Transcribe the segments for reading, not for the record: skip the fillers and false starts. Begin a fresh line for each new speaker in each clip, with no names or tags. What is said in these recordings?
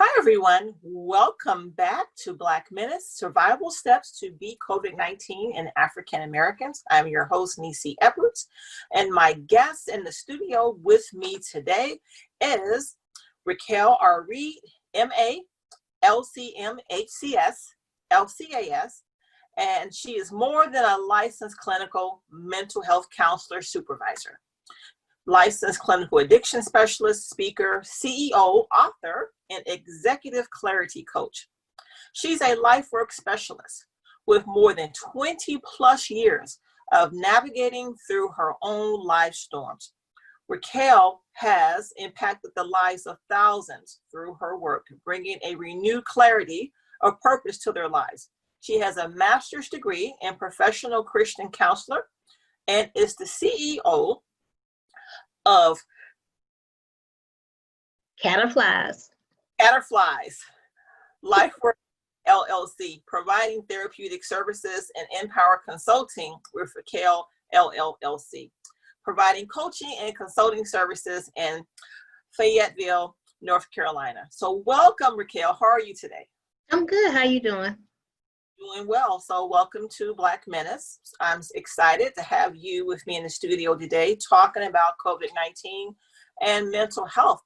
Hi, everyone. Welcome back to Black Minutes, Survival Steps to Beat COVID-19 in African Americans. I'm your host, Nisi Edwards, and my guest in the studio with me today is Richale R, MA, LCMHCS, LCAS, and she is more than a licensed clinical mental health counselor supervisor. Licensed clinical addiction specialist, speaker, CEO, author, and executive clarity coach. She's a life work specialist with more than 20 plus years of navigating through her own life storms. Richale has impacted the lives of thousands through her work, bringing a renewed clarity of purpose to their lives. She has a master's degree in professional Christian counselor and is the CEO of
Catterflies
LifeWork LLC, providing therapeutic services and Empower Consulting with Richale LLC, providing coaching and consulting services in Fayetteville, North Carolina. So welcome, Richale. How are you today?
I'm good. How you doing?
Doing well. So welcome to Black Minutes. I'm excited to have you with me in the studio today talking about COVID-19 and mental health.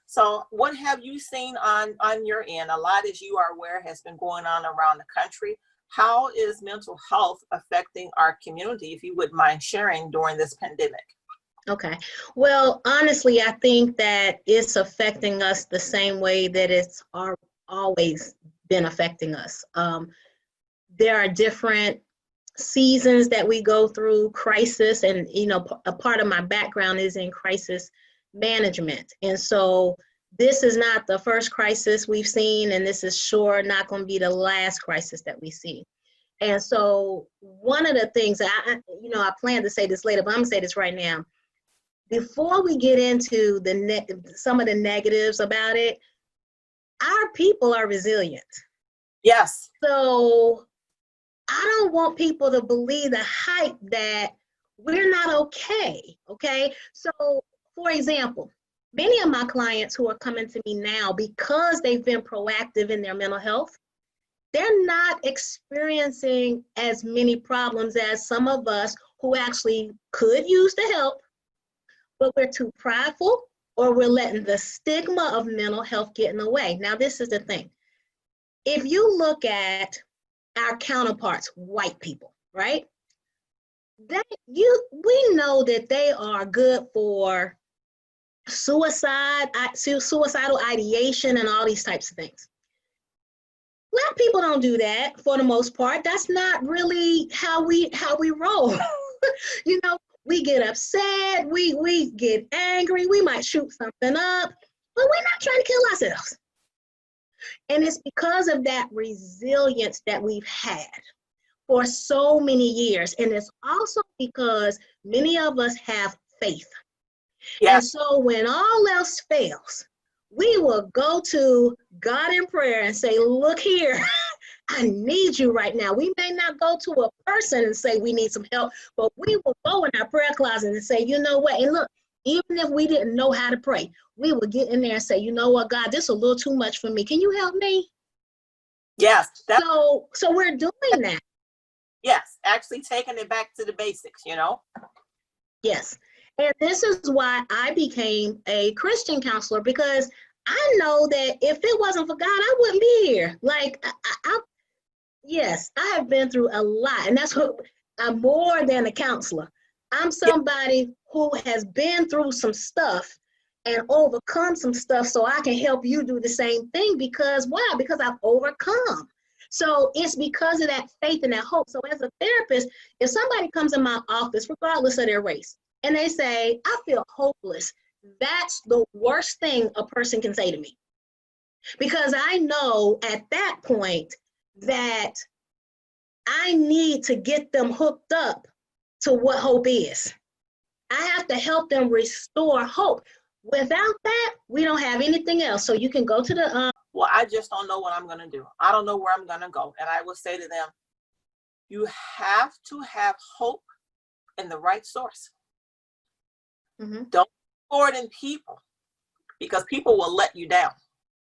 So what have you seen on your end? A lot, as you are aware, has been going on around the country. How is mental health affecting our community, if you wouldn't mind sharing, during this pandemic?
Okay. Well, honestly, I think that it's affecting us the same way that it's always been affecting us. There are different seasons that we go through, crisis, and a part of my background is in crisis management. And so this is not the first crisis we've seen, and this is sure not going to be the last crisis that we see. And so one of the things I plan to say this later, but I'm gonna say this right now. Before we get into some of the negatives about it, our people are resilient.
Yes.
So I don't want people to believe the hype that we're not okay, okay? So, for example, many of my clients who are coming to me now, because they've been proactive in their mental health, they're not experiencing as many problems as some of us who actually could use the help, but we're too prideful, or we're letting the stigma of mental health get in the way. Now, this is the thing. If you look at our counterparts, white people, right? We know that they are good for suicidal ideation and all these types of things. Black people don't do that for the most part. That's not really how we roll. We get upset, we get angry, we might shoot something up, but we're not trying to kill ourselves. And it's because of that resilience that we've had for so many years. And it's also because many of us have faith. Yeah. And so when all else fails, we will go to God in prayer and say, look here, I need you right now. We may not go to a person and say we need some help, but we will go in our prayer closet and say, you know what, and look, even if we didn't know how to pray, we would get in there and say, you know what, God, this is a little too much for me. Can you help me?
Yes.
So we're doing that.
Yes, actually taking it back to the basics,
Yes. And this is why I became a Christian counselor, because I know that if it wasn't for God, I wouldn't be here. Like, yes, I have been through a lot, and that's what I'm more than a counselor. I'm somebody who has been through some stuff and overcome some stuff so I can help you do the same thing. Because why? Because I've overcome. So it's because of that faith and that hope. So as a therapist, if somebody comes in my office, regardless of their race, and they say, I feel hopeless, that's the worst thing a person can say to me. Because I know at that point that I need to get them hooked up to what hope is. I have to help them restore hope. Without that, we don't have anything else. So you can go to the
well, I just don't know what I'm going to do. I don't know where I'm going to go. And I will say to them, you have to have hope in the right source. Mm-hmm. Don't store it in people, because people will let you down.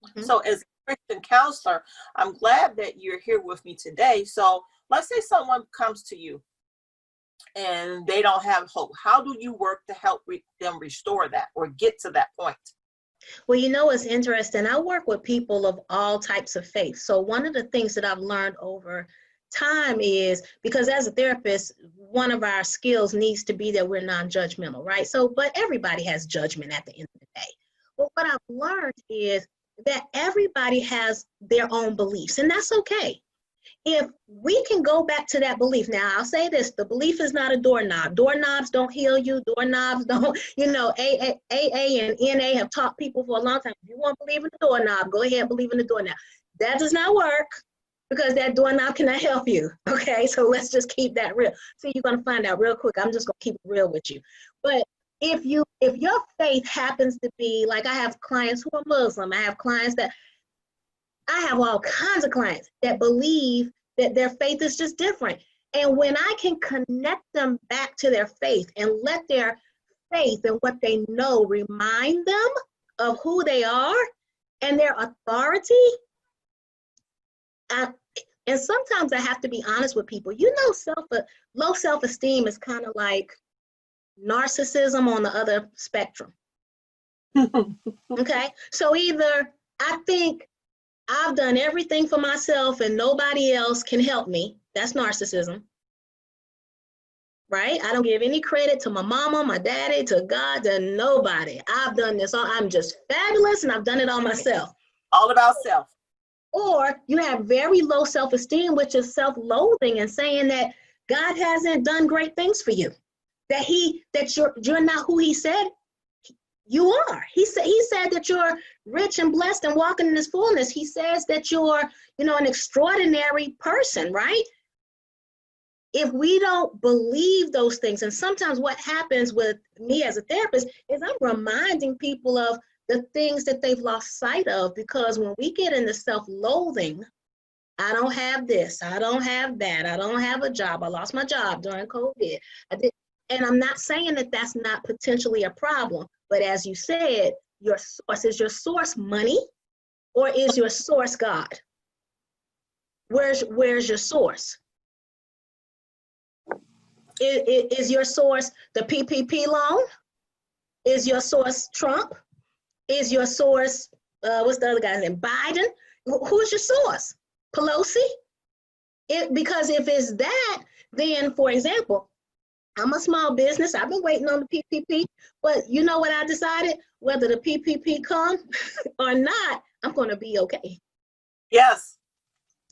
Mm-hmm. So as Christian counselor, I'm glad that you're here with me today. So let's say someone comes to you and they don't have hope. How do you work to help them restore that or get to that point?
Well, you know, it's interesting. I work with people of all types of faith. So one of the things that I've learned over time is, because as a therapist, one of our skills needs to be that we're non-judgmental, right? So, but everybody has judgment at the end of the day. But what I've learned is that everybody has their own beliefs, and that's okay. If we can go back to that belief, now I'll say this, the belief is not a doorknob. Doorknobs don't heal you. Doorknobs don't, AA and NA have taught people for a long time. If you want to believe in the doorknob, go ahead and believe in the doorknob. That does not work because that doorknob cannot help you. Okay, so let's just keep that real. So you're going to find out real quick. I'm just going to keep it real with you. But if your faith happens to be, like I have clients who are Muslim, I have all kinds of clients that believe that their faith is just different. And when I can connect them back to their faith and let their faith and what they know remind them of who they are and their authority, and sometimes I have to be honest with people. Low self-esteem is kind of like narcissism on the other spectrum. Okay, so either I think I've done everything for myself and nobody else can help me. That's narcissism, right? I don't give any credit to my mama, my daddy, to God, to nobody. I've done this all. I'm just fabulous and I've done it all myself.
All about self.
Or you have very low self-esteem, which is self-loathing and saying that God hasn't done great things for you, that you're not who he said you are. He said that you're rich and blessed and walking in his fullness. He says that you're, an extraordinary person, right? If we don't believe those things, and sometimes what happens with me as a therapist is I'm reminding people of the things that they've lost sight of, because when we get into self-loathing, I don't have this, I don't have that, I don't have a job, I lost my job during COVID. And I'm not saying that that's not potentially a problem, but as you said, is your source money or is your source God? Where's your source? Is your source the PPP loan? Is your source Trump? Is your source, what's the other guy's name? Biden? Who's your source? Pelosi? Because if it's that, then for example, I'm a small business. I've been waiting on the PPP, but you know what I decided? Whether the PPP come or not, I'm going to be okay.
Yes.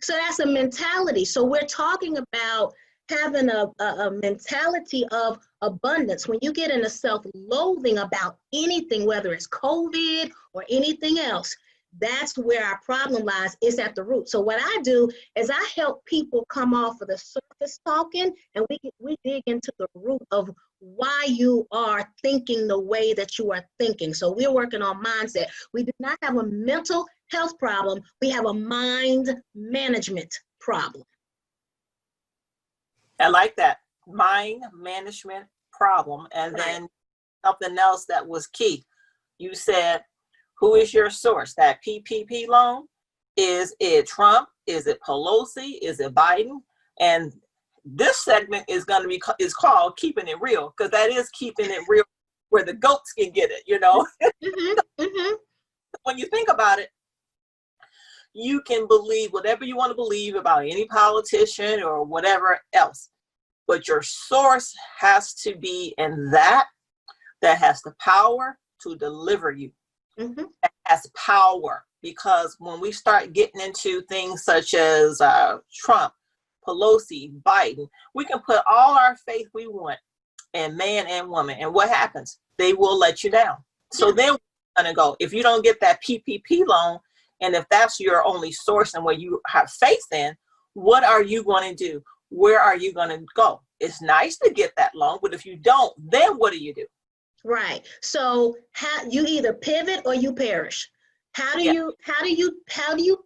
So that's a mentality. So we're talking about having a mentality of abundance. When you get into self-loathing about anything, whether it's COVID or anything else, that's where our problem lies, is at the root. So what I do is I help people come off of the surface talking, and we dig into the root of why you are thinking the way that you are thinking. So we're working on mindset. We do not have a mental health problem. We have a mind management problem.
I like that. Mind management problem. And
Right.
Then something else that was key. You said, who is your source? That PPP loan? Is it Trump? Is it Pelosi? Is it Biden? And this segment is called Keeping It Real, because that is keeping it real where the goats can get it,
Mm-hmm, mm-hmm.
When you think about it, you can believe whatever you want to believe about any politician or whatever else, but your source has to be in that has the power to deliver you.
Mm-hmm.
That has power, because when we start getting into things such as Trump, Pelosi, Biden, we can put all our faith we want in man and woman, and what happens? They will let you down. So then we're going to go, if you don't get that PPP loan, and if that's your only source and what you have faith in, what are you going to do? Where are you going to go? It's nice to get that loan, but if you don't, then what do you do?
Right. So you either pivot or you perish. How do you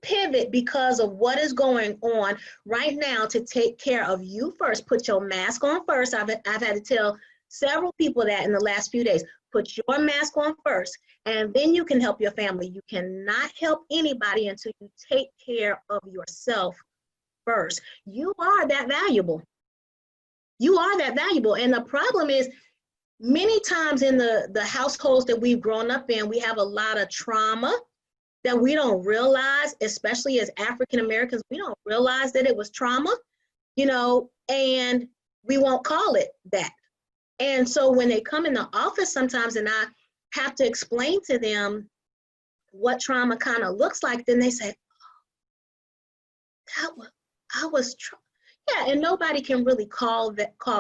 pivot because of what is going on right now to take care of you first? Put your mask on first. I've had to tell several people that in the last few days. Put your mask on first, and then you can help your family. You cannot help anybody until you take care of yourself first. You are that valuable. You are that valuable. And the problem is, many times in the households that we've grown up in, we have a lot of trauma that we don't realize, especially as African Americans. We don't realize that it was trauma, and we won't call it that. And so when they come in the office sometimes and I have to explain to them what trauma kind of looks like, then they say, yeah, and nobody can really call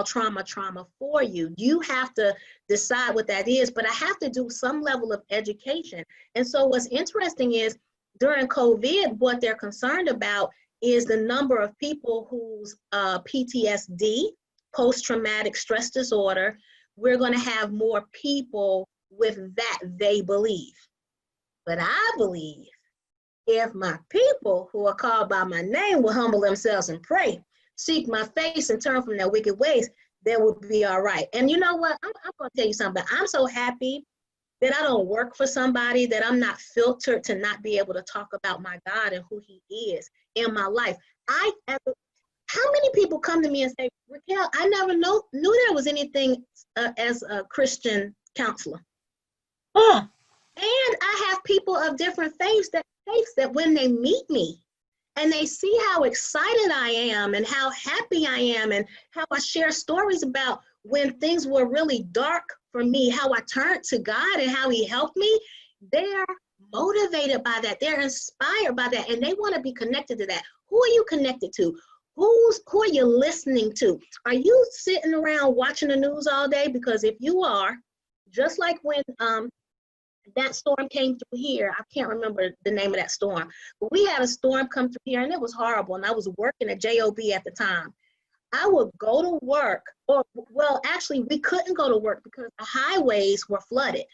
trauma for you. You have to decide what that is, but I have to do some level of education. And so what's interesting is during COVID, what they're concerned about is the number of people whose PTSD, post-traumatic stress disorder, we're going to have more people with that, they believe. But I believe if my people who are called by my name will humble themselves and pray, seek my face and turn from their wicked ways, they will be all right. And you know what? I'm going to tell you something. I'm so happy that I don't work for somebody, that I'm not filtered to not be able to talk about my God and who he is in my life. How many people come to me and say, Raquel, I never knew there was anything as a Christian counselor. And I have people of different faiths that when they meet me and they see how excited I am and how happy I am and how I share stories about when things were really dark for me, how I turned to God and how he helped me, they're motivated by that. They're inspired by that, and they want to be connected to that. Who are you connected to? Who are you listening to? Are you sitting around watching the news all day? Because if you are, just like when that storm came through here, I can't remember the name of that storm, but we had a storm come through here and it was horrible. And I was working at JOB at the time. I would go to work, actually we couldn't go to work because the highways were flooded.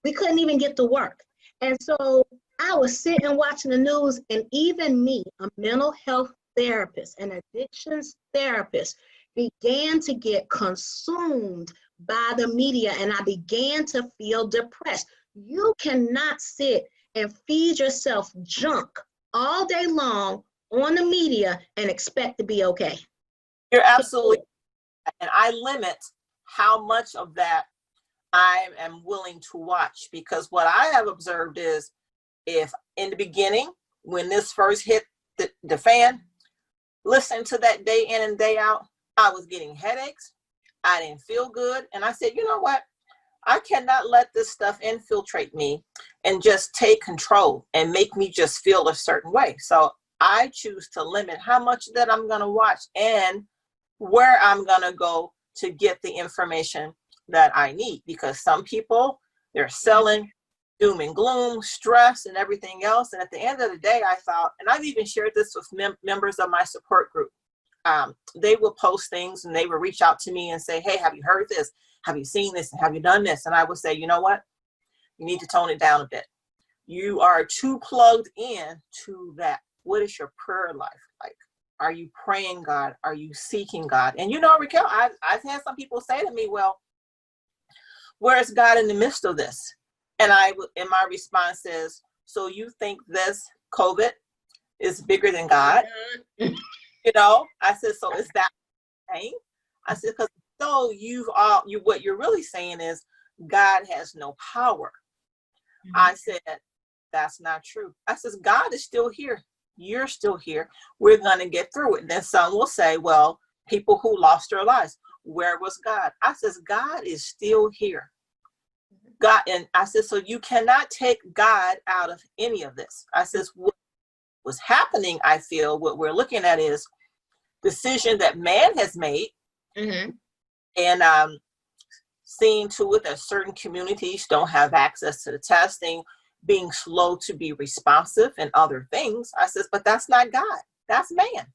We couldn't even get to work. And so I was sitting watching the news, and even me, a mental health therapist, an addictions therapist, began to get consumed by the media, and I began to feel depressed. You cannot sit and feed yourself junk all day long on the media and expect to be okay.
You're absolutely, and I limit how much of that I am willing to watch, because what I have observed is, if in the beginning, when this first hit the fan, listen to that day in and day out, I was getting headaches. I didn't feel good. And I said, you know what? I cannot let this stuff infiltrate me and just take control and make me just feel a certain way. So I choose to limit how much that I'm going to watch and where I'm going to go to get the information that I need. Because some people, they're selling doom and gloom, stress, and everything else. And at the end of the day, I thought, and I've even shared this with members of my support group. They will post things and they will reach out to me and say, hey, have you heard this? Have you seen this? And have you done this? And I would say, you know what? You need to tone it down a bit. You are too plugged in to that. What is your prayer life like? Are you praying God? Are you seeking God? And you know, Raquel, I've had some people say to me, well, where is God in the midst of this? And my response is, so you think this COVID is bigger than God? You know, I said, so is that pain? I said, because so what you're really saying is God has no power. Mm-hmm. I said, that's not true. I said, God is still here. You're still here. We're going to get through it. And then some will say, well, people who lost their lives, where was God? I says, God is still here. God, and I said, so you cannot take God out of any of this. I says, what was happening, I feel, what we're looking at is decision that man has made, mm-hmm. and seeing to it that certain communities don't have access to the testing, being slow to be responsive and other things. I says, but that's not God, that's man.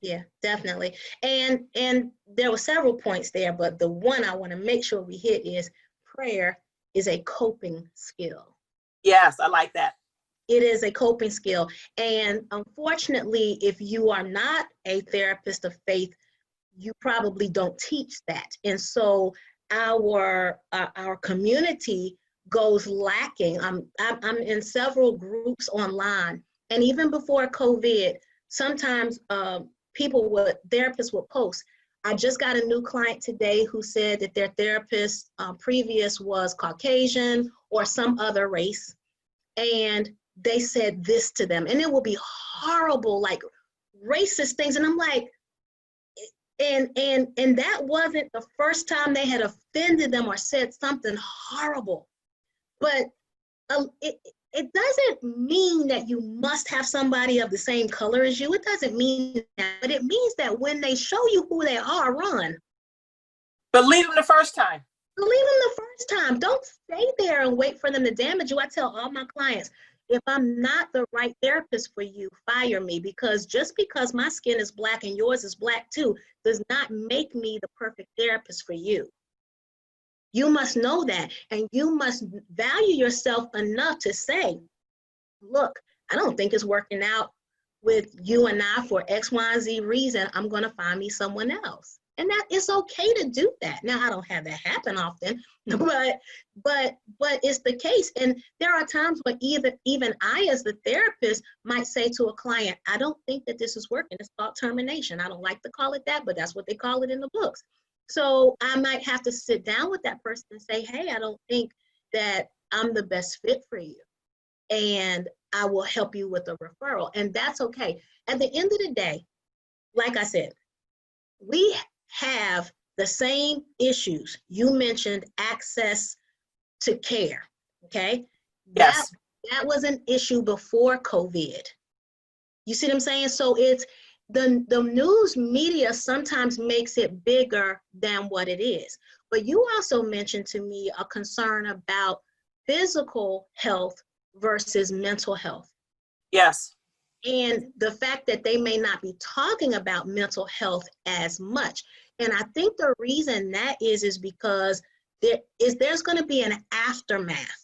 Yeah, definitely. And there were several points there, but the one I want to make sure we hit is prayer is a coping skill.
Yes, I like that.
It is a coping skill. And unfortunately, if you are not a therapist of faith, you probably don't teach that. And so our community goes lacking. I'm in several groups online, and even before COVID, sometimes therapists would post. I just got a new client today who said that their therapist previous was Caucasian or some other race, and they said this to them, and it will be horrible, like racist things, and I'm like, and that wasn't the first time they had offended them or said something horrible. But it doesn't mean that you must have somebody of the same color as you. It doesn't mean that, but it means that when they show you who they are, run.
Believe them the first time.
Believe them the first time. Don't stay there and wait for them to damage you. I tell all my clients, if I'm not the right therapist for you, fire me, because just because my skin is black and yours is black too, does not make me the perfect therapist for you. You must know that, and you must value yourself enough to say, look, I don't think it's working out with you and I for X, Y, and Z reason. I'm going to find me someone else. And that it's okay to do that. Now, I don't have that happen often, but it's the case. And there are times when even I, as the therapist, might say to a client, I don't think that this is working. It's called termination. I don't like to call it that, but that's what they call it in the books. So I might have to sit down with that person and say, hey, I don't think that I'm the best fit for you, and I will help you with a referral. And that's okay. At the end of the day, like I said, we have the same issues. You mentioned access to care, okay?
Yes.
That was an issue before COVID. You see what I'm saying? So it's the news media sometimes makes it bigger than what it is. But you also mentioned to me a concern about physical health versus mental health.
Yes.
And the fact that they may not be talking about mental health as much. And I think the reason that is because there's going to be an aftermath,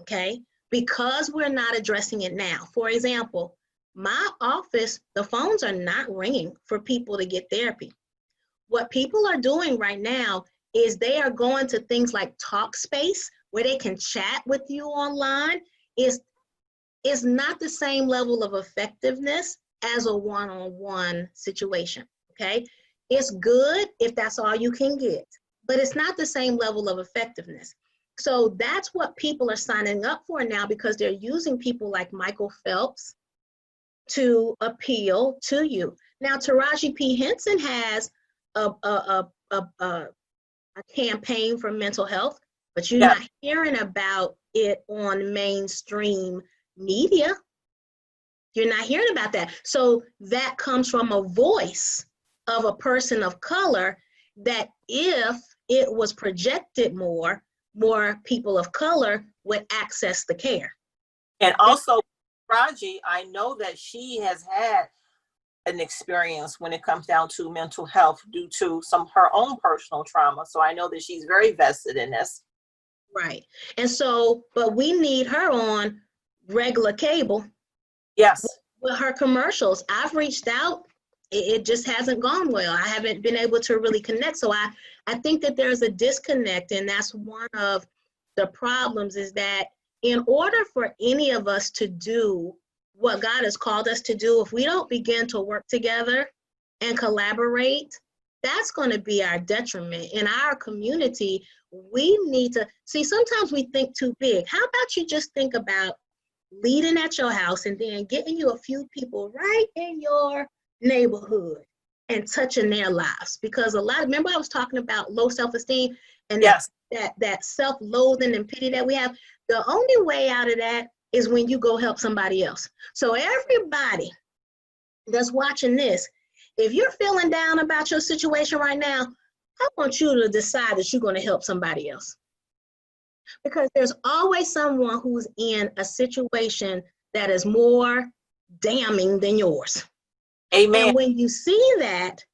okay? Because we're not addressing it now. For example, my office, the phones are not ringing for people to get therapy. What people are doing right now is they are going to things like Talkspace, where they can chat with you online. Is not the same level of effectiveness as a one-on-one situation, okay? It's good if that's all you can get, but it's not the same level of effectiveness. So that's what people are signing up for now, because they're using people like Michael Phelps to appeal to you. Now, Taraji P. Henson has a campaign for mental health, but you're not hearing about it on mainstream media. You're not hearing about that. So that comes from a voice of a person of color, that if it was projected more people of color would access the care.
And also, Raji, I know that she has had an experience when it comes down to mental health due to her own personal trauma. So I know that she's very vested in this.
Right. And so, but we need her on regular cable.
Yes.
With her commercials. I've reached out. It just hasn't gone well. I haven't been able to really connect. So I think that there's a disconnect, and that's one of the problems, is that in order for any of us to do what God has called us to do, if we don't begin to work together and collaborate, that's going to be our detriment. In our community, we need to see, sometimes we think too big. How about you just think about leading at your house and then getting you a few people right in your neighborhood and touching their lives? Because remember I was talking about low self-esteem and that self-loathing and pity that we have. The only way out of that is when you go help somebody else. So everybody that's watching this, if you're feeling down about your situation right now, I want you to decide that you're going to help somebody else. Because there's always someone who's in a situation that is more damning than yours.
Amen.
And when you see that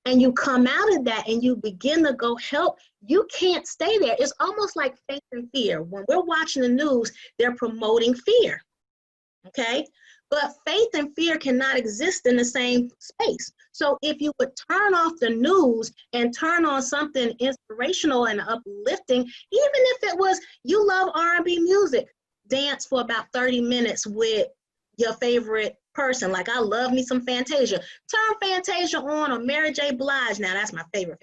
and you come out of that and you begin to go help, you can't stay there. It's almost like faith and fear. When we're watching the news, they're promoting fear. Okay, but faith and fear cannot exist in the same space. So if you would turn off the news and turn on something inspirational and uplifting, even if it was you love R&B music, dance for about 30 minutes with your favorite person. Like I love me some Fantasia. Turn Fantasia on, or Mary J. Blige. Now that's my favorite.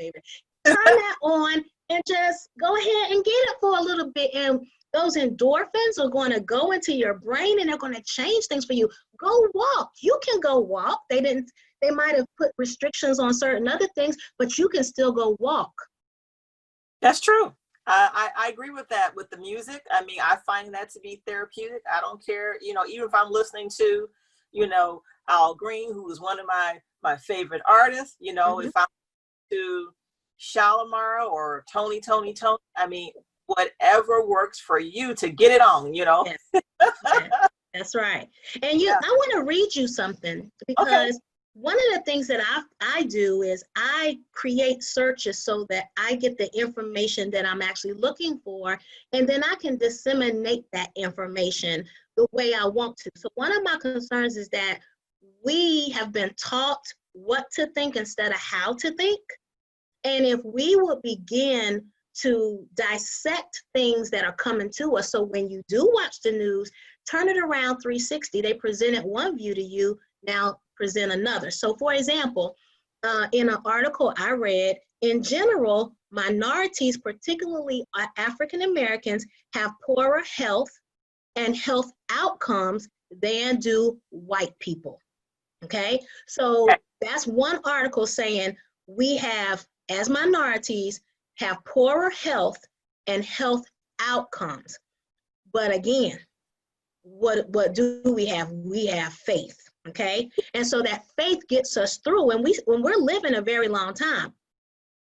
Turn that on and just go ahead and get it for a little bit. And those endorphins are going to go into your brain and they're going to change things for you. Go walk. You can go walk. They might have put restrictions on certain other things, but you can still go walk.
That's true. I agree with that with the music. I mean, I find that to be therapeutic. I don't care, even if I'm listening to, Al Green, who is one of my favorite artists, if I'm to Shalimar or Tony, I mean, whatever works for you to get it on, Yes.
Yes. That's right. And I want to read you something, because one of the things that I do is I create searches so that I get the information that I'm actually looking for, and then I can disseminate that information the way I want to. So one of my concerns is that we have been taught what to think instead of how to think. And if we would begin to dissect things that are coming to us, so when you do watch the news, turn it around 360. They presented one view to you, now present another. So for example, in an article I read, in general, minorities, particularly African Americans, have poorer health and health outcomes than do white people. Okay, so that's one article saying we have, as minorities, have poorer health and health outcomes. But again, what do we have? We have faith. Okay, and so that faith gets us through, and when we're living a very long time.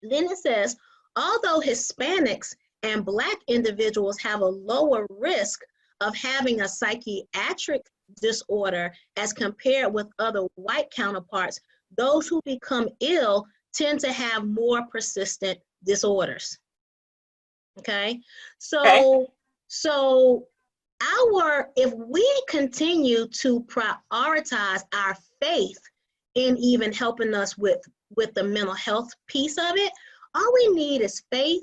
Then it says, although Hispanics and Black individuals have a lower risk of having a psychiatric disorder as compared with other white counterparts, those who become ill tend to have more persistent disorders. Okay, so if we continue to prioritize our faith in even helping us with the mental health piece of it, all we need is faith,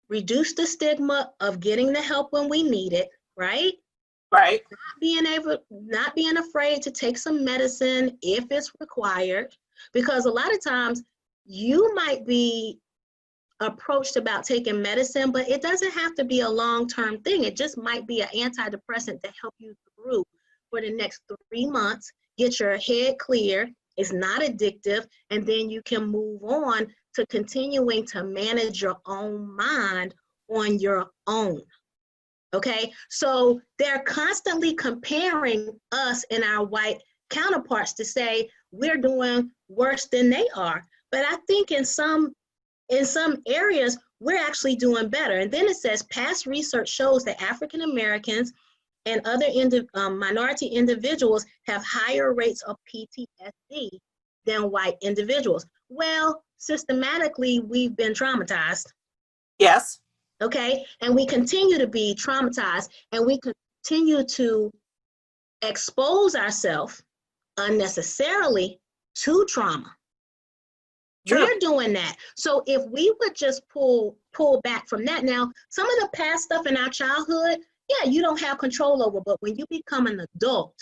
reduce the stigma of getting the help when we need it, right?
Right.
Not being afraid to take some medicine if it's required, because a lot of times you might be approached about taking medicine, but it doesn't have to be a long-term thing. It just might be an antidepressant to help you through for the next 3 months, get your head clear. It's not addictive, and then you can move on to continuing to manage your own mind on your own. Okay, so they're constantly comparing us and our white counterparts to say we're doing worse than they are. But I think in some areas, we're actually doing better. And then it says, past research shows that African Americans and other minority individuals have higher rates of PTSD than white individuals. Well, systematically, we've been traumatized.
Yes.
Okay, and we continue to be traumatized, and we continue to expose ourselves unnecessarily to trauma. True. We're doing that. So if we would just pull back from that. Now, some of the past stuff in our childhood, yeah, you don't have control over, but when you become an adult,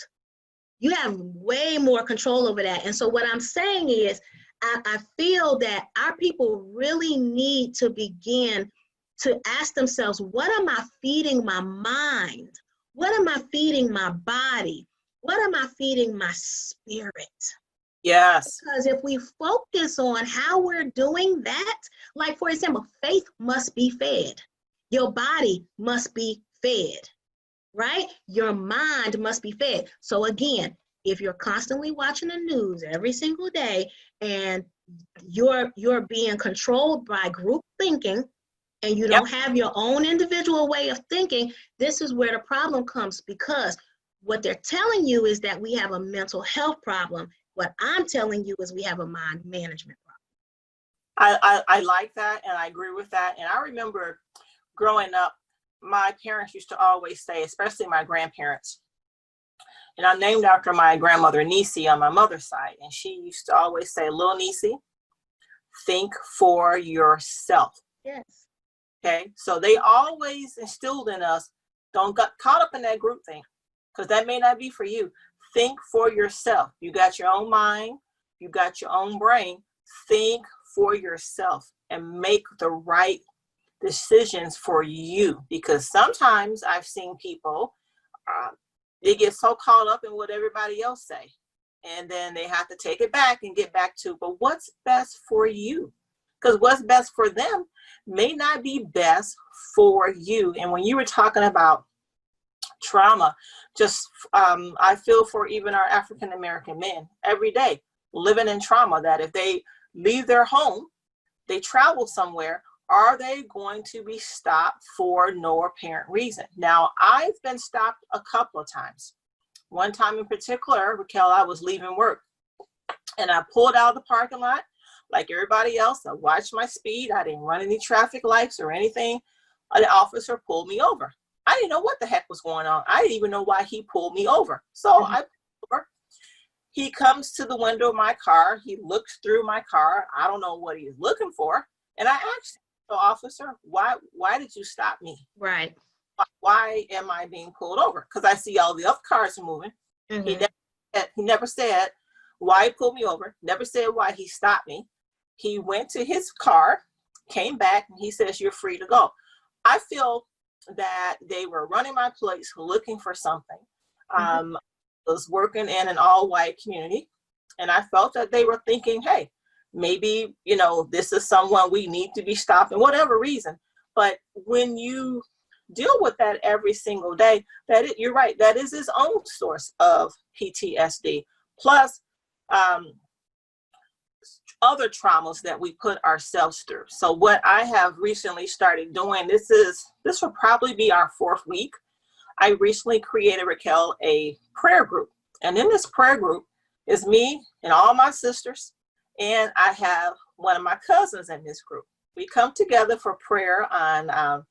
you have way more control over that. And so what I'm saying is, I feel that our people really need to begin to ask themselves, what am I feeding my mind? What am I feeding my body? What am I feeding my spirit?
Yes.
Because if we focus on how we're doing that, like for example, faith must be fed. Your body must be fed, right? Your mind must be fed. So again, if you're constantly watching the news every single day and you're being controlled by group thinking, and you don't have your own individual way of thinking, this is where the problem comes, because what they're telling you is that we have a mental health problem. What I'm telling you is we have a mind management problem.
I like that, and I agree with that. And I remember growing up, my parents used to always say, especially my grandparents, And I'm named after my grandmother, Nisi, on my mother's side. And she used to always say, little Nisi, think for yourself.
Yes.
Okay. So they always instilled in us, don't get caught up in that group thing, because that may not be for you. Think for yourself. You got your own mind. You got your own brain. Think for yourself and make the right decisions for you. Because sometimes I've seen people, they get so caught up in what everybody else say. And then they have to take it back and get back to, but what's best for you? Because what's best for them may not be best for you. And when you were talking about trauma, just I feel for even our African American men every day living in trauma, that if they leave their home, they travel somewhere, are they going to be stopped for no apparent reason? Now, I've been stopped a couple of times. One time in particular, Richale, I was leaving work and I pulled out of the parking lot like everybody else. I watched my speed. I didn't run any traffic lights or anything. An officer pulled me over. I didn't know what the heck was going on. I didn't even know why he pulled me over. So I pulled over. He comes to the window of my car. He looks through my car. I don't know what he's looking for. And I asked him, so officer, why did you stop me?
Right.
Why am I being pulled over? Because I see all the other cars moving.
Mm-hmm.
He never said why he pulled me over. Never said why he stopped me. He went to his car, came back, and he says, you're free to go. I feel that they were running my place looking for something. I was working in an all-white community, and I felt that they were thinking, hey, maybe, this is someone we need to be stopped for whatever reason. But when you deal with that every single day, you're right, that is his own source of PTSD. Plus, other traumas that we put ourselves through. So what I have recently started doing, this will probably be our 4th week. I recently created, Richale, a prayer group. And in this prayer group is me and all my sisters. And I have one of my cousins in this group. We come together for prayer on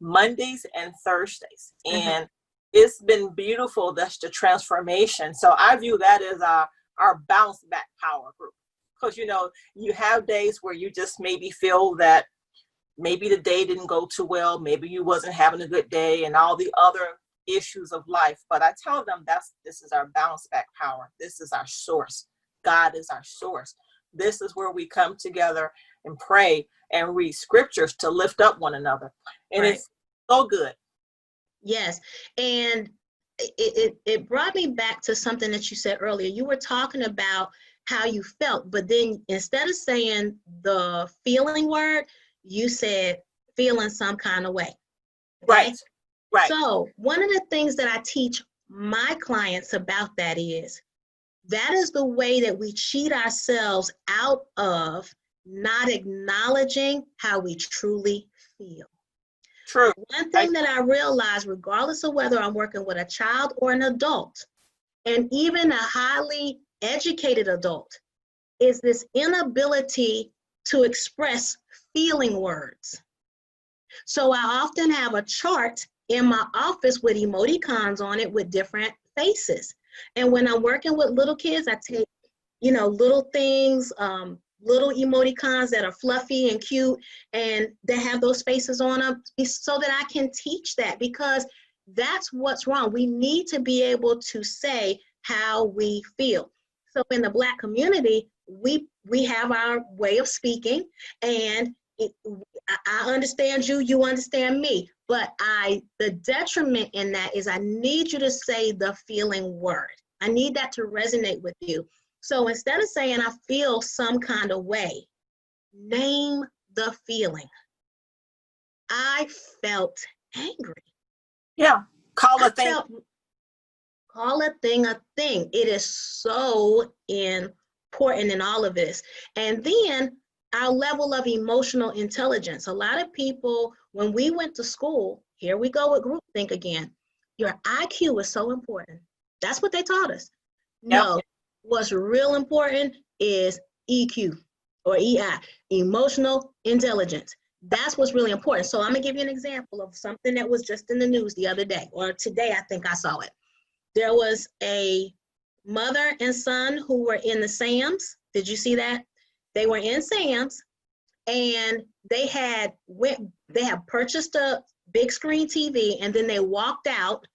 Mondays and Thursdays. And it's been beautiful. That's the transformation. So I view that as our bounce back power group. Because, you have days where you just maybe feel that maybe the day didn't go too well. Maybe you wasn't having a good day and all the other issues of life. But I tell them this is our bounce back power. This is our source. God is our source. This is where we come together and pray and read scriptures to lift up one another. And It's so good.
Yes. And it brought me back to something that you said earlier. You were talking about how you felt, but then instead of saying the feeling word, you said feeling some kind of way. Okay?
Right.
So one of the things that I teach my clients about that is the way that we cheat ourselves out of not acknowledging how we truly feel.
True.
One thing that I realized, regardless of whether I'm working with a child or an adult, and even a highly educated adult, is this inability to express feeling words. So I often have a chart in my office with emoticons on it with different faces. And when I'm working with little kids, I take, little things, little emoticons that are fluffy and cute, and they have those faces on them so that I can teach that, because that's what's wrong. We need to be able to say how we feel. So in the Black community, we have our way of speaking, and I understand you, you understand me, but the detriment in that is I need you to say the feeling word. I need that to resonate with you. So instead of saying I feel some kind of way, name the feeling. I felt angry.
Yeah, call a thing a thing. It is so important in all of this. And then our level of emotional intelligence. A lot of people, when we went to school, here we go with groupthink again. Your IQ is so important. That's what they taught us. No, what's real important is EQ or EI, emotional intelligence. That's what's really important. So I'm gonna give you an example of something that was just in the news the other day, or today I think I saw it.
there was a mother and son who were in the Sam's. Did you see that? They were in Sam's, and they had purchased a big screen TV, and then they walked out.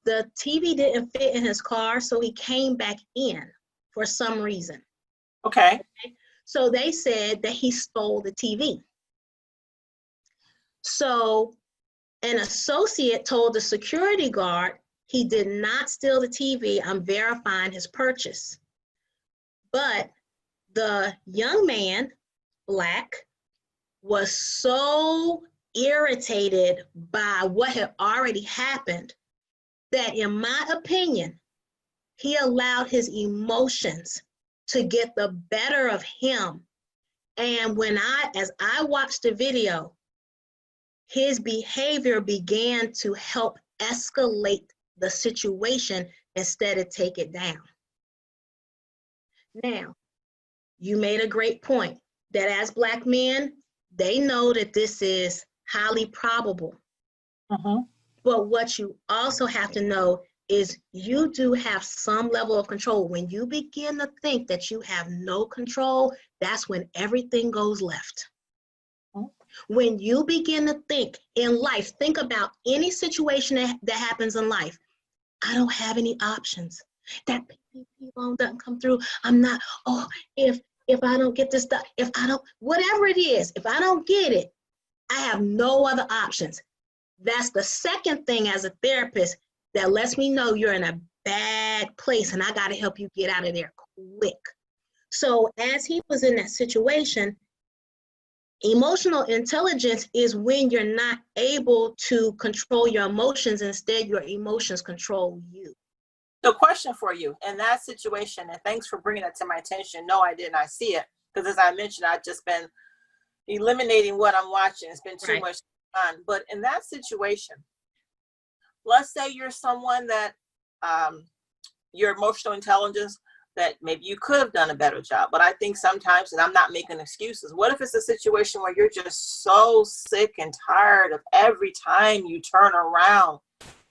The TV didn't fit in his car, so he came back in for some reason.
Okay.
So they said that he stole the TV. So an associate told the security guard he did not steal the TV. I'm verifying his purchase. But the young man, Black, was so irritated by what had already happened that, in my opinion, he allowed his emotions to get the better of him. And as I watched the video, his behavior began to help escalate the situation instead of take it down. Now, you made a great point that as Black men, they know that this is highly probable. But what you also have to know is you do have some level of control. When you begin to think that you have no control, that's when everything goes left. When you begin to think in life, think about any situation that happens in life. I don't have any options. That PPP loan doesn't come through. I'm not, if I don't get this stuff, if I don't, whatever it is, if I don't get it, I have no other options. That's the second thing as a therapist that lets me know you're in a bad place and I got to help you get out of there quick. So as he was in that situation, emotional intelligence is when you're not able to control your emotions. Instead, your emotions control you.
The question for you in that situation, and thanks for bringing that to my attention. No, I did not see it, because as I mentioned, I've just been eliminating what I'm watching. It's been too much fun. But in that situation, let's say you're someone that your emotional intelligence, that maybe you could have done a better job. But I think sometimes, and I'm not making excuses, what if it's a situation where you're just so sick and tired of every time you turn around,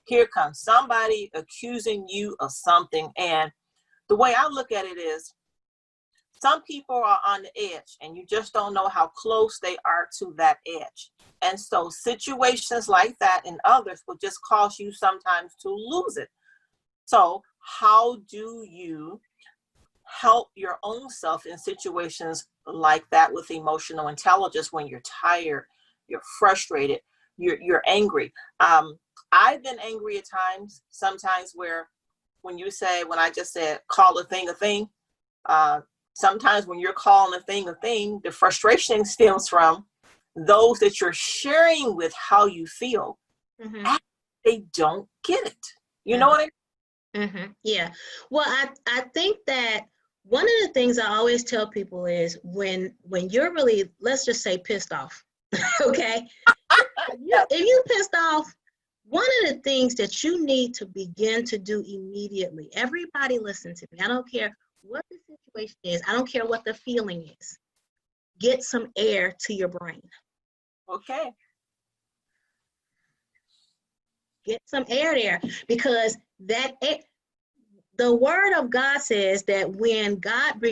here comes somebody accusing you of something? And the way I look at it is, some people are on the edge and you just don't know how close they are to that edge. And so situations like that and others will just cause you sometimes to lose it. So how do you help your own self in situations like that with emotional intelligence when you're tired, you're frustrated, you're angry? I've been angry at times, sometimes where when I just said, call a thing, sometimes when you're calling a thing, the frustration stems from those that you're sharing with how you feel. They don't get it. You know what I mean?
Yeah. Well, I think that one of the things I always tell people is when you're really, let's just say, pissed off, okay? If you're pissed off, one of the things that you need to begin to do immediately, everybody listen to me, I don't care what the situation is, I don't care what the feeling is, get some air to your brain.
Okay.
Get some air there, because that air, the word of God says that when God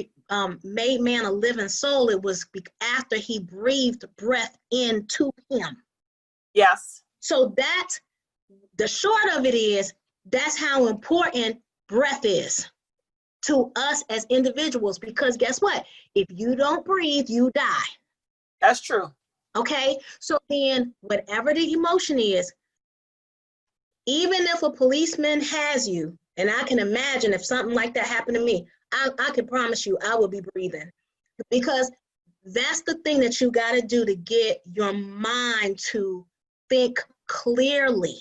made man a living soul, it was after he breathed breath into him.
Yes.
So the short of it is, that's how important breath is to us as individuals, because guess what? If you don't breathe, you die.
That's true. Okay.
So then whatever the emotion is, even if a policeman has you, and I can imagine if something like that happened to me, I can promise you I will be breathing, because that's the thing that you got to do to get your mind to think clearly.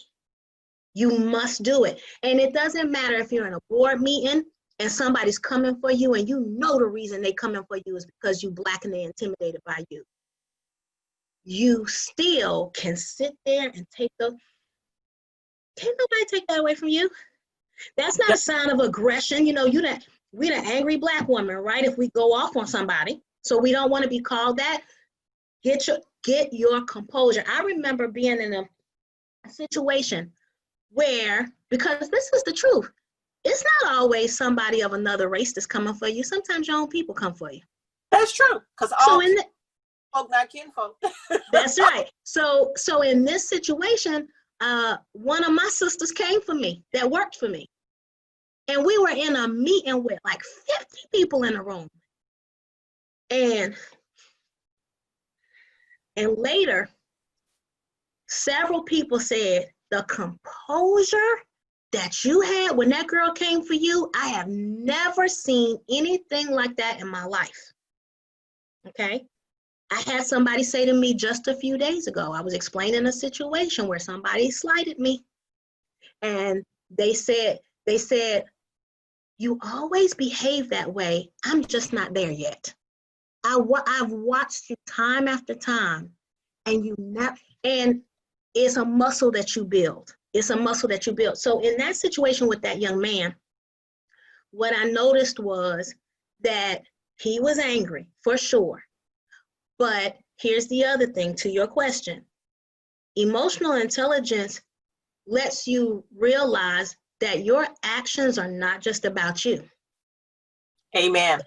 You must do it. And it doesn't matter if you're in a board meeting and somebody's coming for you and you know the reason they coming for you is because you Black and they're intimidated by you. You still can sit there and can't nobody take that away from you. That's not a sign of aggression. You know, we the angry Black woman, right? If we go off on somebody. So we don't want to be called that. Get your composure. I remember being in a situation where, because this is the truth, it's not always somebody of another race that's coming for you. Sometimes your own people come for you.
That's true. Because all folk, not kinfolk.
That's right. So in this situation, one of my sisters came for me that worked for me. And we were in a meeting with like 50 people in the room. And later, several people said, the composure that you had when that girl came for you, I have never seen anything like that in my life. Okay? I had somebody say to me just a few days ago, I was explaining a situation where somebody slighted me. And they said, you always behave that way. I'm just not there yet. I've watched you time after time, and and it's a muscle that you build. It's a muscle that you build. So in that situation with that young man, what I noticed was that he was angry for sure. But here's the other thing to your question. Emotional intelligence lets you realize that your actions are not just about you.
Amen.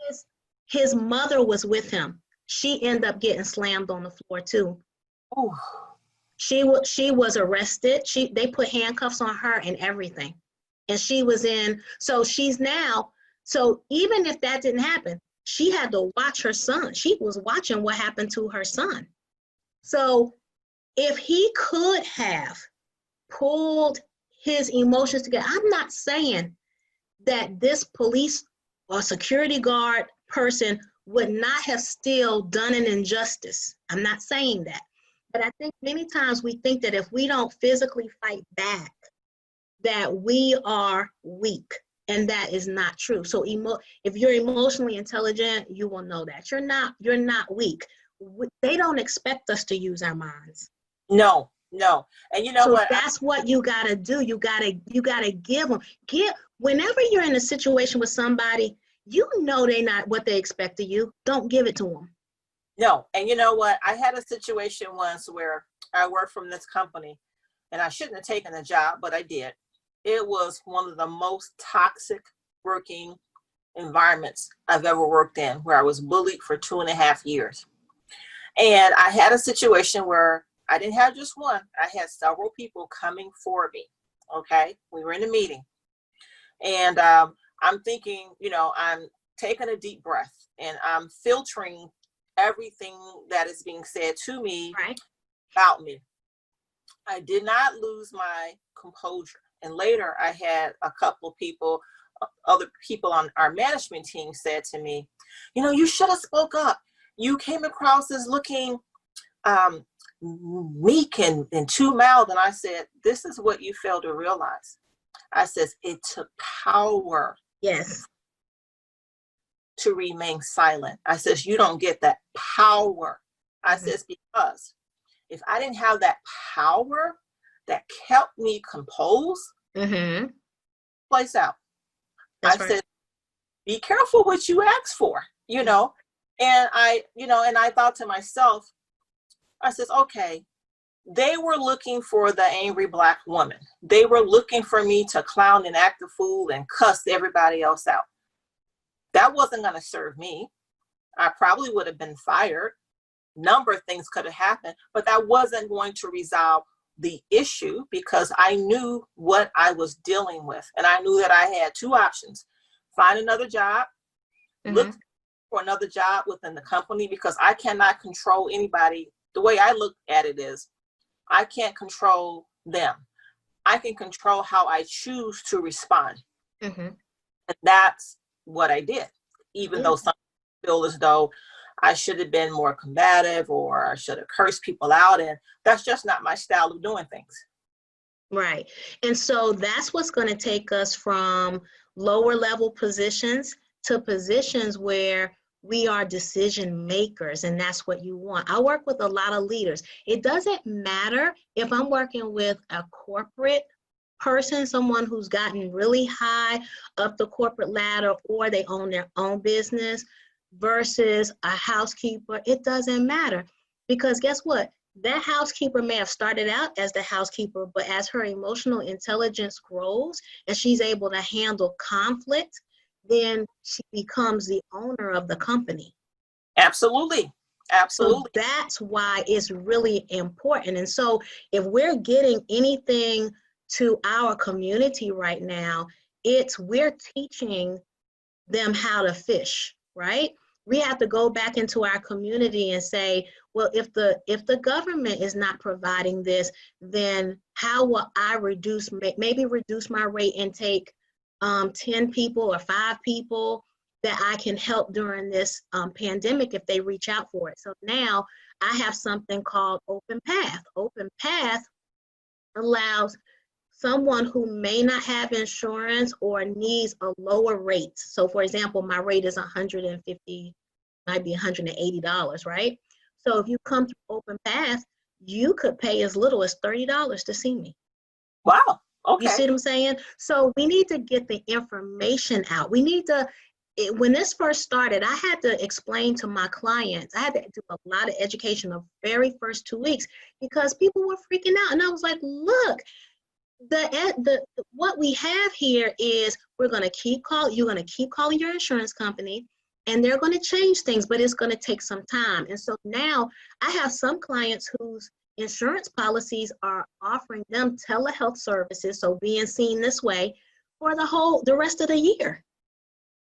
His mother was with him. She ended up getting slammed on the floor too.
Ooh.
She was arrested. They put handcuffs on her and everything. And she was in, so even if that didn't happen, she had to watch her son. She was watching what happened to her son. So if he could have pulled his emotions together, I'm not saying that this police or security guard person would not have still done an injustice. I'm not saying that. But I think many times we think that if we don't physically fight back, that we are weak, and that is not true. So if you're emotionally intelligent, you will know that you're not weak. They don't expect us to use our minds.
No. And you know
so
what?
That's what you gotta do. You gotta give them. Whenever you're in a situation with somebody, you know they're not what they expect of you. Don't give it to them.
No, and you know what? I had a situation once where I worked from this company, and I shouldn't have taken the job, but I did. It was one of the most toxic working environments I've ever worked in, where I was bullied for 2.5 years. And I had a situation where I didn't have just one. I had several people coming for me. Okay, we were in a meeting, and I'm thinking, I'm taking a deep breath, and I'm filtering everything that is being said to me about me. I did not lose my composure. And later I had a couple people, other people on our management team said to me, you should have spoke up. You came across as looking meek and too mild. And I said, this is what you fail to realize. I says, it took power.
Yes.
To remain silent. I says, you don't get that power. I says, because if I didn't have that power that kept me composed, place out.
That's
I said, be careful what you ask for, and I thought to myself, I says, okay, they were looking for the angry Black woman. They were looking for me to clown and act a fool and cuss everybody else out. That wasn't going to serve me. I probably would have been fired. Number of things could have happened, but that wasn't going to resolve the issue because I knew what I was dealing with. And I knew that I had two options: find another job, look for another job within the company, because I cannot control anybody. The way I look at it is, I can't control them. I can control how I choose to respond. And that's what I did, even though some feel as though I should have been more combative or I should have cursed people out, and that's just not my style of doing things.
Right. And so that's what's going to take us from lower level positions to positions where we are decision makers, and that's what you want. I work with a lot of leaders. It doesn't matter if I'm working with a corporate person, someone who's gotten really high up the corporate ladder, or they own their own business, versus a housekeeper. It doesn't matter, because guess what? that housekeeper may have started out as the housekeeper, but as her emotional intelligence grows and she's able to handle conflict, then she becomes the owner of the company.
Absolutely. Absolutely.
So that's why it's really important. And so if we're getting anything to our community right now, we're teaching them how to fish, right? We have to go back into our community and say, well, if the government is not providing this, then how will I maybe reduce my rate and take 10 people or 5 people that I can help during this pandemic if they reach out for it. So now I have something called Open Path. Open Path allows someone who may not have insurance or needs a lower rate. So for example, my rate is $150, might be $180, right? So if you come through Open Path, you could pay as little as $30 to see me.
Wow. Okay.
You see what I'm saying? So we need to get the information out. We need to, when this first started, I had to explain to my clients, I had to do a lot of education the very first 2 weeks because people were freaking out. And I was like, look, what we have here is you're going to keep calling your insurance company and they're going to change things, but it's going to take some time. And so now I have some clients whose insurance policies are offering them telehealth services, so being seen this way for the rest of the year.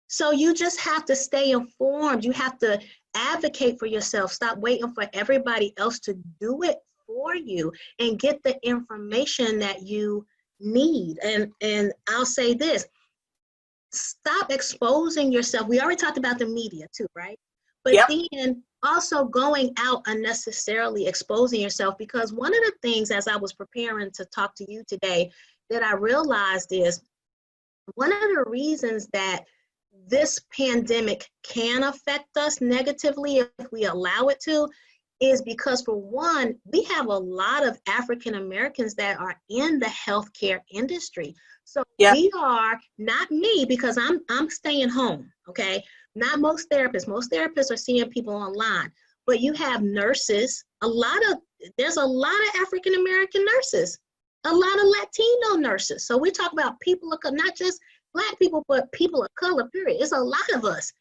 So you just have to stay informed. You have to advocate for yourself. Stop waiting for everybody else to do it for you and get the information that you need. And I'll say this, stop exposing yourself. We already talked about the media too, right? But
yep.
Then also going out unnecessarily exposing yourself, because one of the things as I was preparing to talk to you today that I realized is one of the reasons that this pandemic can affect us negatively if we allow it to is because, for one, we have a lot of African Americans that are in the healthcare industry. So
yep.
We are, not me, because I'm staying home, okay? Not most therapists. Most therapists are seeing people online, but you have nurses. There's a lot of African American nurses, a lot of Latino nurses. So we talk about people of, not just Black people, but people of color, period. It's a lot of us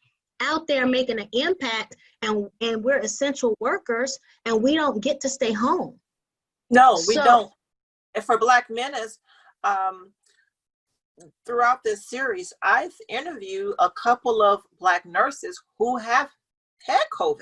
out there making an impact, and we're essential workers, and we don't get to stay home.
No, we don't. And for Black men, throughout this series, I've interviewed a couple of Black nurses who have had COVID,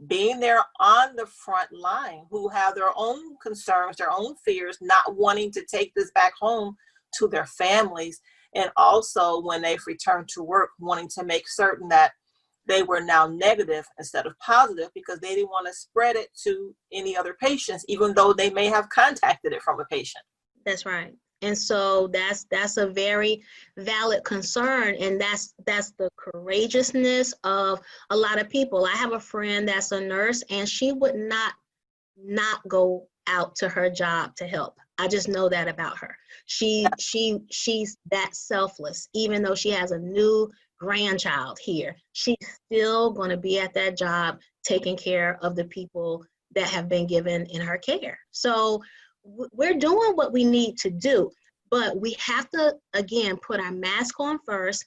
being there on the front line, who have their own concerns, their own fears, not wanting to take this back home to their families. And also when they've returned to work, wanting to make certain that they were now negative instead of positive, because they didn't want to spread it to any other patients, even though they may have contacted it from a patient.
That's right. And so that's a very valid concern. And that's the courageousness of a lot of people. I have a friend that's a nurse, and she would not go out to her job to help. I just know that about her. She's that selfless. Even though she has a new grandchild here, she's still going to be at that job taking care of the people that have been given in her care. So we're doing what we need to do, but we have to, again, put our mask on first,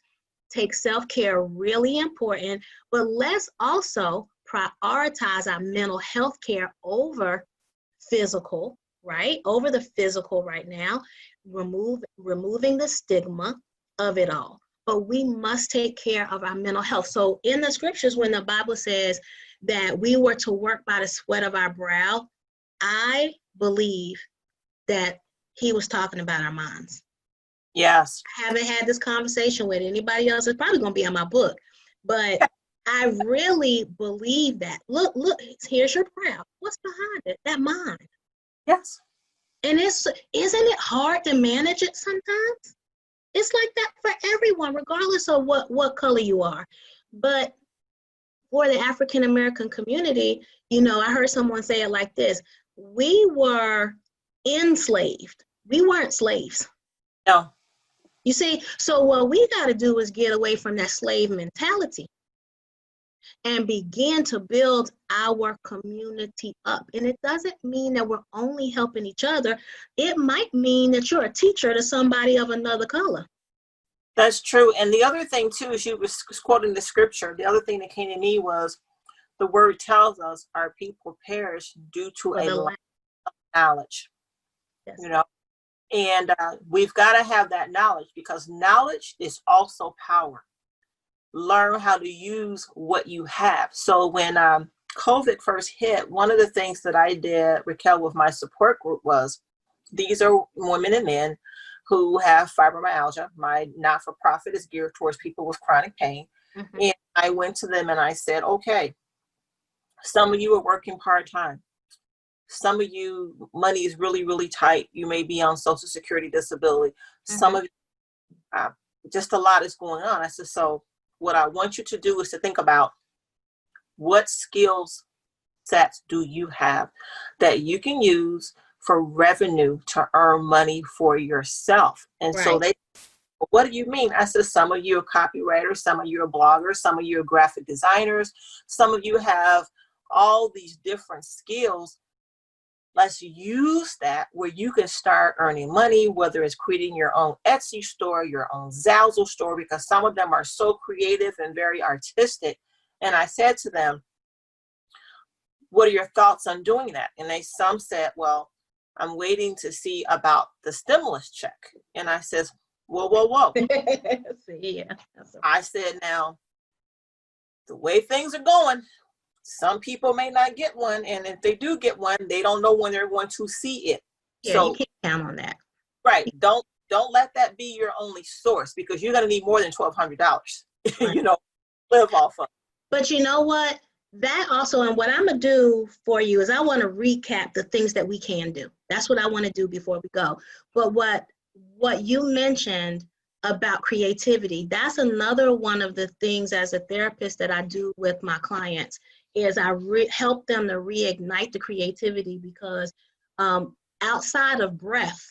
take self-care really important, but let's also prioritize our mental health care over physical, right? Over the physical right now, removing the stigma of it all. But we must take care of our mental health. So in the scriptures, when the Bible says that we were to work by the sweat of our brow, I believe that he was talking about our minds.
Yes.
I haven't had this conversation with anybody else. It's probably going to be in my book, but I really believe that. Look, here's your brow. What's behind it? That mind.
Yes.
And isn't it hard to manage it sometimes? It's like that for everyone, regardless of what color you are. But for the African American community, I heard someone say it like this: we were enslaved. We weren't slaves.
No.
You see, so what we got to do is get away from that slave mentality. and begin to build our community up. And it doesn't mean that we're only helping each other. It might mean that you're a teacher to somebody of another color.
That's true. And the other thing too, is you was quoting the scripture. The other thing that came to me was the word tells us our people perish due to a lack of knowledge.
Yes.
You know, and we've got to have that knowledge, because knowledge is also power. Learn how to use what you have. So when COVID first hit, one of the things that I did, Richale, with my support group was, these are women and men who have fibromyalgia. My not-for-profit is geared towards people with chronic pain. Mm-hmm. And I went to them and I said, okay, some of you are working part-time. Some of you, money is really, really tight. You may be on Social Security disability. Mm-hmm. Some of you, just a lot is going on. I said, so what I want you to do is to think about, what skills sets do you have that you can use for revenue to earn money for yourself? And right. So they, what do you mean? I said, some of you are copywriters, some of you are bloggers, some of you are graphic designers, some of you have all these different skills. Let's use that where you can start earning money, whether it's creating your own Etsy store, your own Zazzle store, because some of them are so creative and very artistic. And I said to them, what are your thoughts on doing that? And some said, well, I'm waiting to see about the stimulus check. And I says, whoa.
Yeah.
I said, now, the way things are going, some people may not get one, and if they do get one, they don't know when they're going to see it.
Yeah, so you can't count on that.
Right. Don't let that be your only source, because you're going to need more than $1,200, right. You know, live off of.
But you know what? That also, and what I'm going to do for you is I want to recap the things that we can do. That's what I want to do before we go. But what you mentioned about creativity, that's another one of the things as a therapist that I do with my clients, is I help them to reignite the creativity, because outside of breath,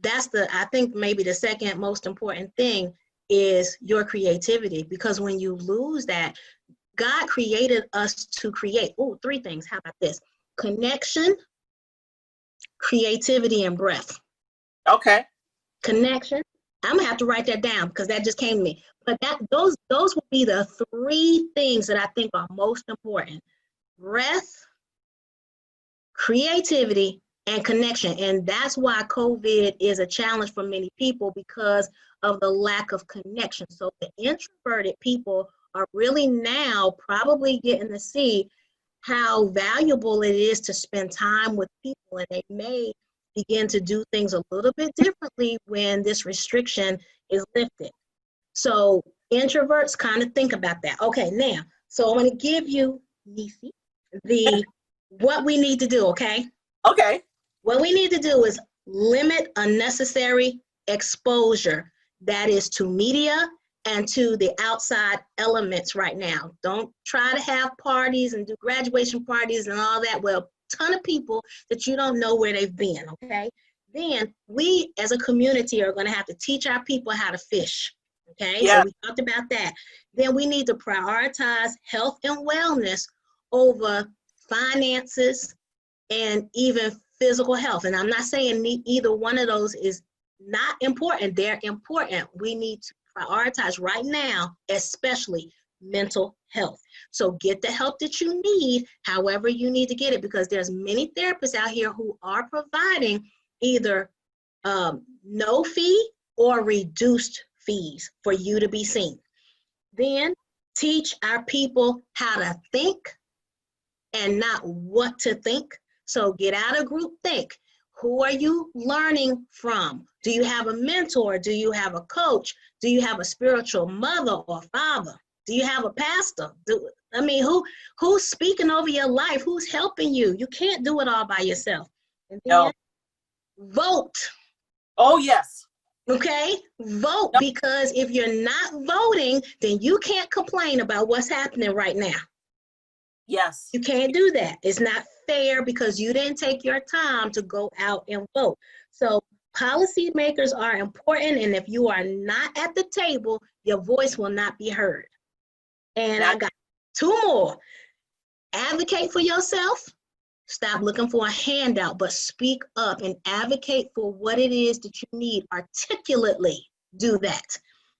that's I think maybe the second most important thing is your creativity, because when you lose that, God created us to create. Oh, 3 things. How about this? Connection, creativity, and breath.
Okay.
Connection. I'm gonna have to write that down because that just came to me. But those will be the 3 things that I think are most important: breath, creativity, and connection. And that's why COVID is a challenge for many people, because of the lack of connection. So the introverted people are really now probably getting to see how valuable it is to spend time with people, and they may begin to do things a little bit differently when this restriction is lifted. So introverts, kind of think about that. Okay, now, so I'm going to give you, Nisi, what we need to do, okay?
Okay.
What we need to do is limit unnecessary exposure, that is to media and to the outside elements right now. Don't try to have parties and do graduation parties and all that. Well, ton of people that you don't know where they've been, okay? Then we as a community are going to have to teach our people how to fish, okay? Yeah. So we talked about that. Then we need to prioritize health and wellness over finances and even physical health. And I'm not saying either one of those is not important. They're important. We need to prioritize right now, especially mental health. So get the help that you need, however you need to get it, because there's many therapists out here who are providing either no fee or reduced fees for you to be seen. Then teach our people how to think and not what to think. So get out of group think. Who are you learning from? Do you have a mentor? Do you have a coach? Do you have a spiritual mother or father? Do you have a pastor? Who's speaking over your life? Who's helping you? You can't do it all by yourself. And then vote.
Oh, yes.
Okay, vote, because if you're not voting, then you can't complain about what's happening right now.
Yes.
You can't do that. It's not fair because you didn't take your time to go out and vote. So policymakers are important, and if you are not at the table, your voice will not be heard. And Two more. Advocate for yourself. Stop looking for a handout, but speak up and advocate for what it is that you need. Articulately do that.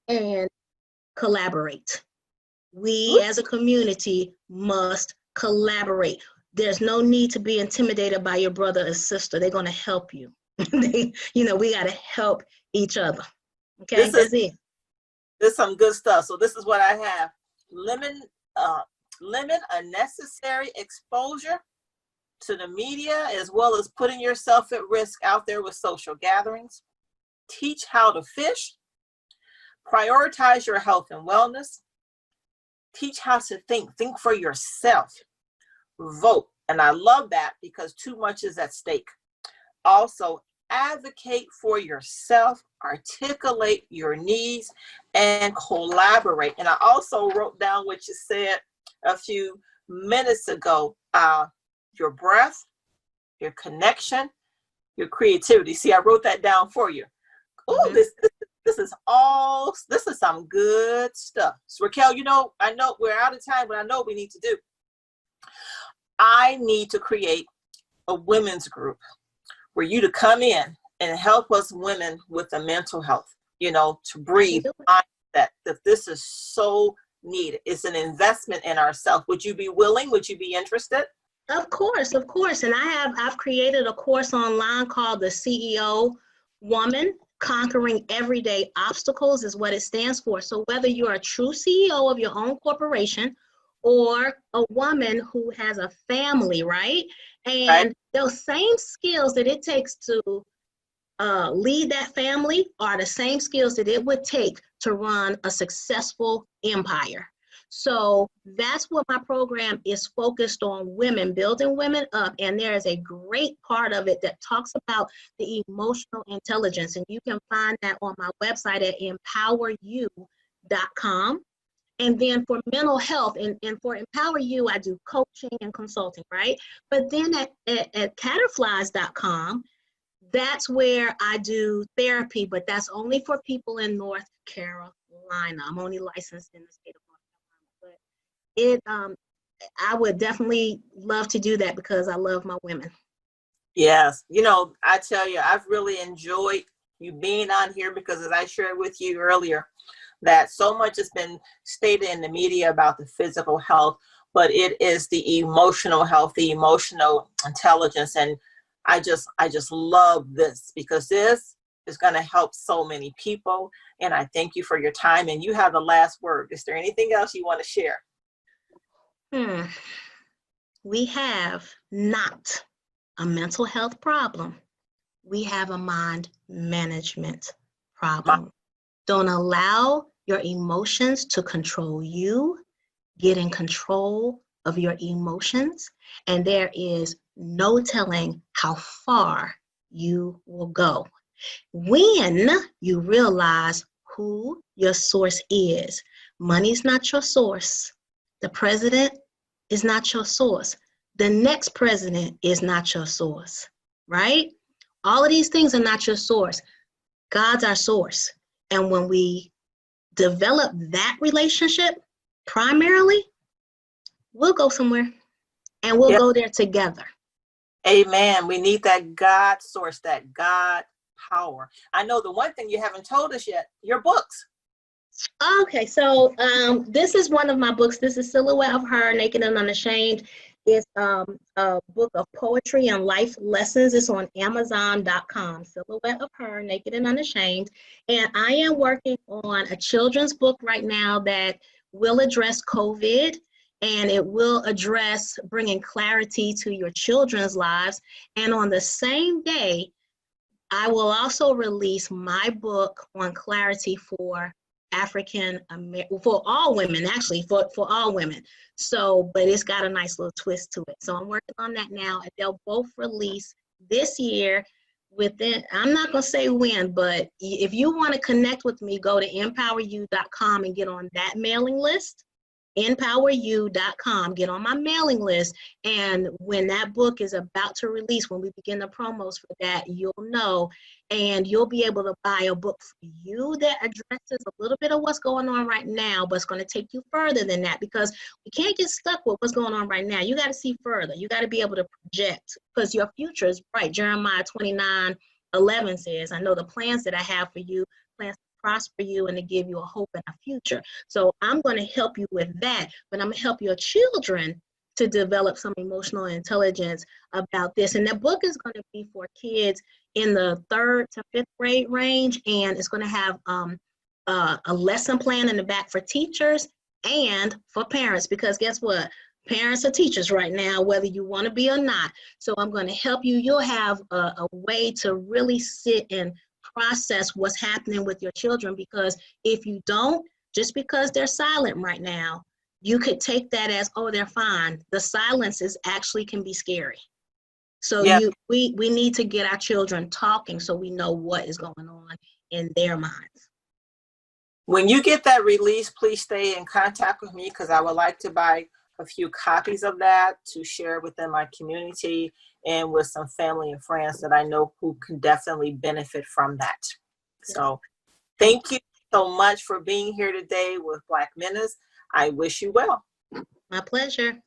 And collaborate. We as a community must collaborate. There's no need to be intimidated by your brother or sister. They're going to help you. We got to help each other. Okay, that's it.
This is some good stuff. So this is what I have. Limit unnecessary exposure to the media, as well as putting yourself at risk out there with social gatherings. Teach how to fish. Prioritize your health and wellness. Teach how to think. Think for yourself. Vote. And I love that because too much is at stake. Also, advocate for yourself, articulate your needs, and collaborate. And I also wrote down what you said a few minutes ago, your breath, your connection, your creativity. See, I wrote that down for you. Oh, this is some good stuff. So Raquel, I know we're out of time, but I know what we need to do. I need to create a women's group for you to come in and help us women with the mental health, to breathe, that this is so needed. It's an investment in ourselves. Would you be willing? Would you be interested?
Of course. And I've created a course online called the CEO Woman. Conquering Everyday Obstacles is what it stands for. So whether you're a true CEO of your own corporation or a woman who has a family, right? And those same skills that it takes to lead that family are the same skills that it would take to run a successful empire. So that's what my program is focused on, women, building women up. And there is a great part of it that talks about the emotional intelligence. And you can find that on my website at empoweryou.com. And then for mental health and for Empower You, I do coaching and consulting, right? But then at caterflies.com, that's where I do therapy, but that's only for people in North Carolina. I'm only licensed in the state of North Carolina. But I would definitely love to do that because I love my women.
Yes. I tell you, I've really enjoyed you being on here because, as I shared with you earlier, that so much has been stated in the media about the physical health, but it is the emotional health, the emotional intelligence. And I just love this because this is going to help so many people. And I thank you for your time. And you have the last word. Is there anything else you want to share?
We have not a mental health problem. We have a mind management problem. Don't allow your emotions to control you. Get in control of your emotions. And there is no telling how far you will go when you realize who your source is. Money's not your source. The president is not your source. The next president is not your source, right? All of these things are not your source. God's our source. And when we develop that relationship, primarily, we'll go somewhere and we'll go there together.
Amen. We need that God source, that God power. I know the one thing you haven't told us yet, your books.
Okay, so this is one of my books. This is Silhouette of Her, Naked and Unashamed. It's a book of poetry and life lessons. It's on Amazon.com. Silhouette of Her, Naked and Unashamed. And I am working on a children's book right now that will address COVID, and it will address bringing clarity to your children's lives. And on the same day, I will also release my book on clarity for for all women, actually, for all women. So, but it's got a nice little twist to it. So I'm working on that now, and they'll both release this year within, I'm not going to say when, but if you want to connect with me, go to empoweryou.com and get on that mailing list. empoweryou.com. Get on my mailing list. And when that book is about to release, when we begin the promos for that, you'll know. And you'll be able to buy a book for you that addresses a little bit of what's going on right now, but it's going to take you further than that, because we can't get stuck with what's going on right now. You got to see further. You got to be able to project, because your future is bright. Jeremiah 29:11 says, I know the plans that I have for you, plans to prosper you and to give you a hope and a future. So I'm going to help you with that, but I'm going to help your children to develop some emotional intelligence about this. And that book is going to be for kids in the 3rd to 5th grade range, and it's going to have a lesson plan in the back for teachers and for parents, because guess what? Parents are teachers right now, whether you want to be or not. So I'm going to help you. You'll have a way to really sit and process what's happening with your children, because if you don't, just because they're silent right now, you could take that as, oh, they're fine. The silences actually can be scary. So
Yeah.
we need to get our children talking so we know what is going on in their minds.
When you get that release, please stay in contact with me, because I would like to buy a few copies of that to share within my community and with some family and friends that I know who can definitely benefit from that. So thank you so much for being here today with Black Menace. I wish you well.
My pleasure.